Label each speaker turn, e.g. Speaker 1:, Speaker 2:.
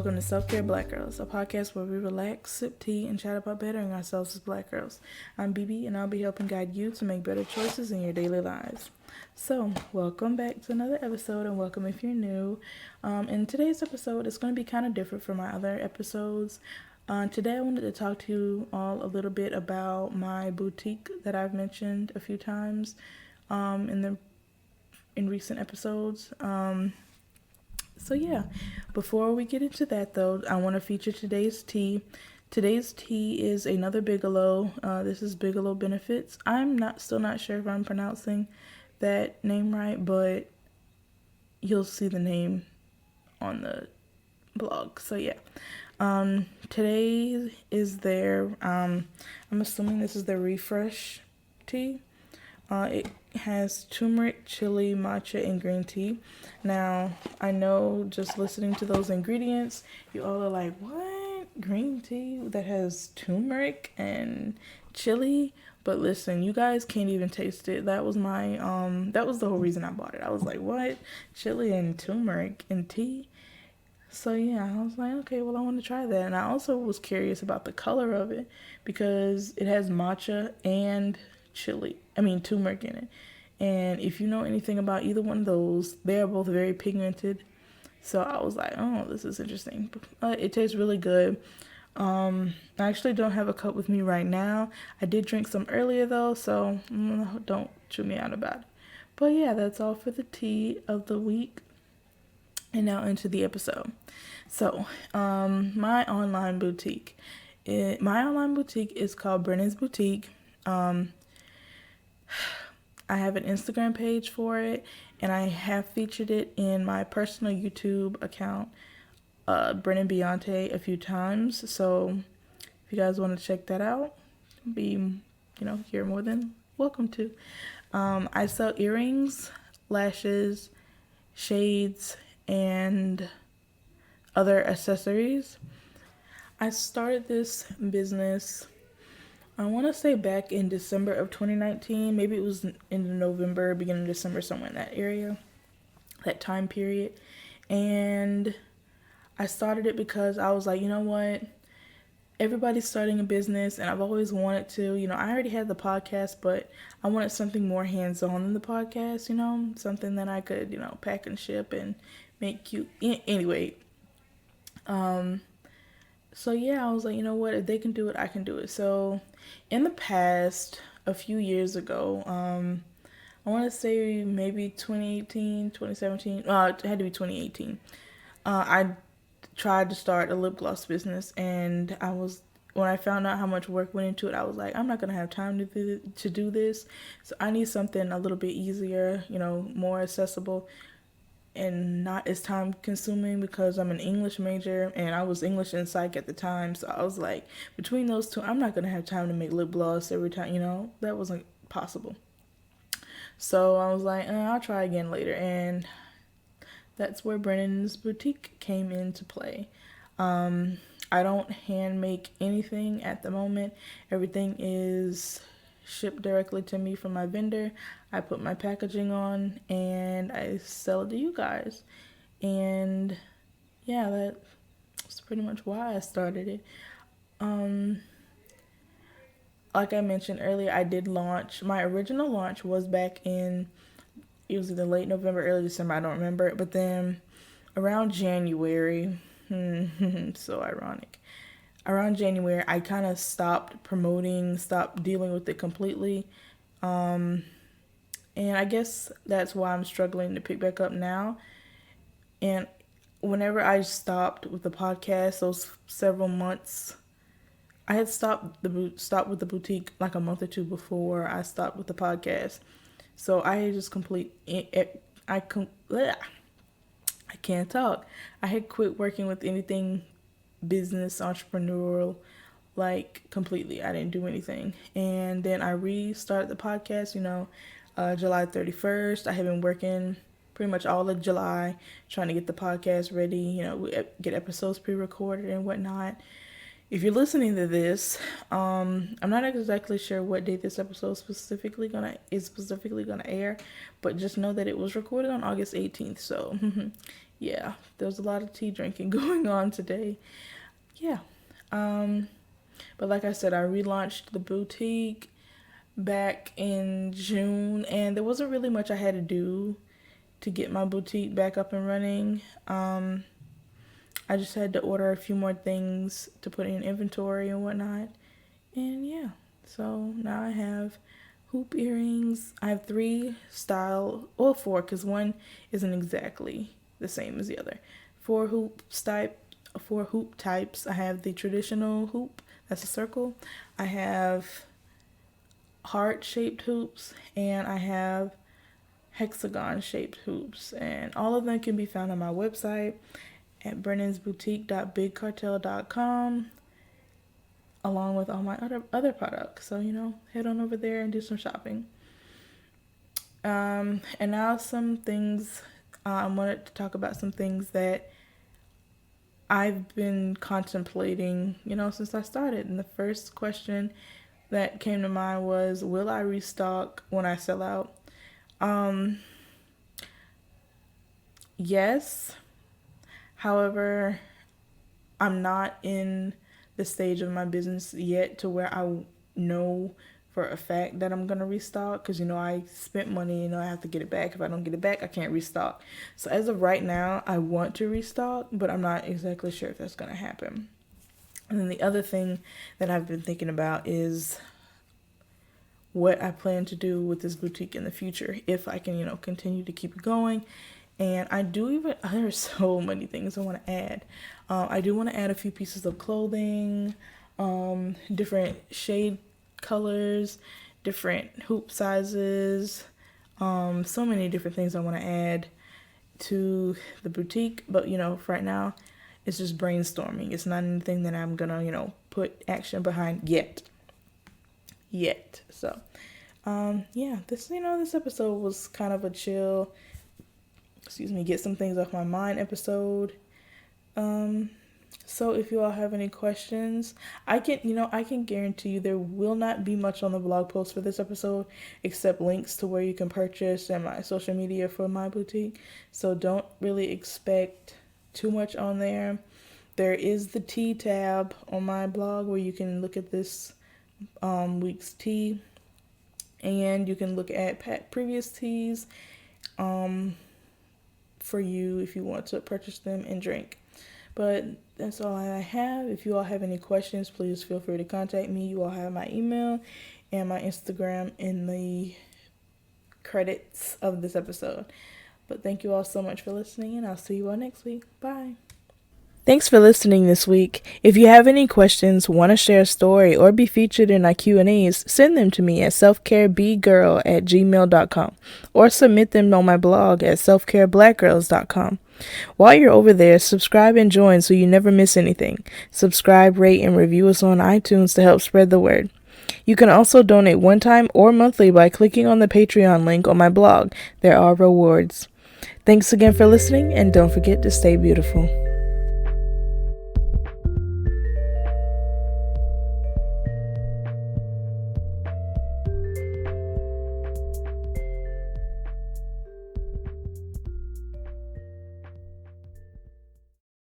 Speaker 1: welcome to Self-Care Black Girls, a podcast where we relax, sip tea, and chat about bettering ourselves as Black girls. I'm BB, and I'll be helping guide you to make better choices in your daily lives. So, welcome back to another episode, and welcome if you're new. In today's episode, it's going to be kind of different from my other episodes. Today, I wanted to talk to you all a little bit about my boutique that I've mentioned a few times in recent episodes. So yeah, before we get into that though, I want to feature today's tea. Today's tea is another Bigelow. This is Bigelow Benefits. I'm still not sure if I'm pronouncing that name right, but you'll see the name on the blog. So yeah, today is their, I'm assuming this is their refresh tea. It has turmeric, chili, matcha, and green tea. Now, I know just listening to those ingredients, you all are like, what? Green tea that has turmeric and chili? But listen, you guys can't even taste it. That was that was the whole reason I bought it. I was like, what? Chili and turmeric and tea? So yeah, I was like, okay, well, I want to try that. And I also was curious about the color of it because it has matcha and turmeric in it. And if you know anything about either one of those, they are both very pigmented. So I was like, oh, this is interesting. It tastes really good. I actually don't have a cup with me right now. I did drink some earlier though, so don't chew me out about it. But yeah, that's all for the tea of the week. And now into the episode. So, my online boutique. My online boutique is called Brennan's Boutique. I have an Instagram page for it, and I have featured it in my personal YouTube account, Brennan Beyonce, a few times. So if you guys want to check that out, you're more than welcome to. I sell earrings, lashes, shades, and other accessories. I started this business, I want to say back in December of 2019. Maybe it was in November, beginning of December, somewhere in that area, that time period. And I started it because I was like, you know what? Everybody's starting a business, and I've always wanted to. I already had the podcast, but I wanted something more hands-on than the podcast, something that I could, pack and ship and make cute. Anyway, so yeah, I was like, you know what? If they can do it, I can do it. So in the past, a few years ago, I want to say maybe 2018, 2017. It had to be 2018. I tried to start a lip gloss business, and when I found out how much work went into it, I was like, I'm not going to have time to do this. So I need something a little bit easier, more accessible and not as time consuming because I'm an English major and I was English and psych at the time. So I was like, between those two, I'm not going to have time to make lip gloss every time, that wasn't possible. So I was like, I'll try again later. And that's where Brennan's Boutique came into play. I don't hand make anything at the moment. Everything is shipped directly to me from my vendor. I put my packaging on and I sell it to you guys. And yeah, that's pretty much why I started it. Like I mentioned earlier, I did launch. My original launch was back it was either late November, early December, I don't remember. But then around January, so ironic. Around January, I kind of stopped dealing with it completely. And I guess that's why I'm struggling to pick back up now. And whenever I stopped with the podcast, those several months, I had stopped with the boutique like a month or two before I stopped with the podcast. So I had just I can't talk. I had quit working with anything business, entrepreneurial, like completely. I didn't do anything. And then I restarted the podcast, July 31st. I have been working pretty much all of July trying to get the podcast ready, get episodes pre-recorded and whatnot. If you're listening to this, I'm not exactly sure what date this episode is specifically gonna air, but just know that it was recorded on August 18th. So, yeah, there's a lot of tea drinking going on today. Yeah. But like I said, I relaunched the boutique back in June, and there wasn't really much I had to do to get my boutique back up and running. I just had to order a few more things to put in inventory and whatnot. And yeah, so now I have hoop earrings. I have four, because one isn't exactly the same as the other. Four hoop types. I have the traditional hoop, that's a circle. I have heart-shaped hoops, and I have hexagon-shaped hoops. And all of them can be found on my website at brennansboutique.bigcartel.com, along with all my other products. So, head on over there and do some shopping. And now some things, I wanted to talk about some things that I've been contemplating, since I started. And the first question that came to mind was, will I restock when I sell out? Yes. However, I'm not in the stage of my business yet to where I know for a fact that I'm going to restock, because, I spent money, I have to get it back. If I don't get it back, I can't restock. So as of right now, I want to restock, but I'm not exactly sure if that's going to happen. And then the other thing that I've been thinking about is what I plan to do with this boutique in the future, if I can, continue to keep it going. And there's so many things I want to add. I do want to add a few pieces of clothing, different shade colors, different hoop sizes, so many different things I want to add to the boutique. But, for right now, it's just brainstorming. It's not anything that I'm going to, put action behind yet. So, this episode was kind of a chill, get some things off my mind episode. So if you all have any questions, I can guarantee you there will not be much on the blog post for this episode, except links to where you can purchase and my social media for my boutique. So don't really expect too much on there. There is the tea tab on my blog where you can look at this week's tea, and you can look at previous teas for you if you want to purchase them and drink. But that's all I have. If you all have any questions, please feel free to contact me. You all have my email and my Instagram in the credits of this episode. But thank you all so much for listening, and I'll see you all next week. Bye. Thanks for listening this week. If you have any questions, want to share a story, or be featured in our Q&As, send them to me at selfcarebgirl@gmail.com, or submit them on my blog at selfcareblackgirls.com. While you're over there, subscribe and join so you never miss anything. Subscribe, rate, and review us on iTunes to help spread the word. You can also donate one time or monthly by clicking on the Patreon link on my blog. There are rewards. Thanks again for listening, and don't forget to stay beautiful.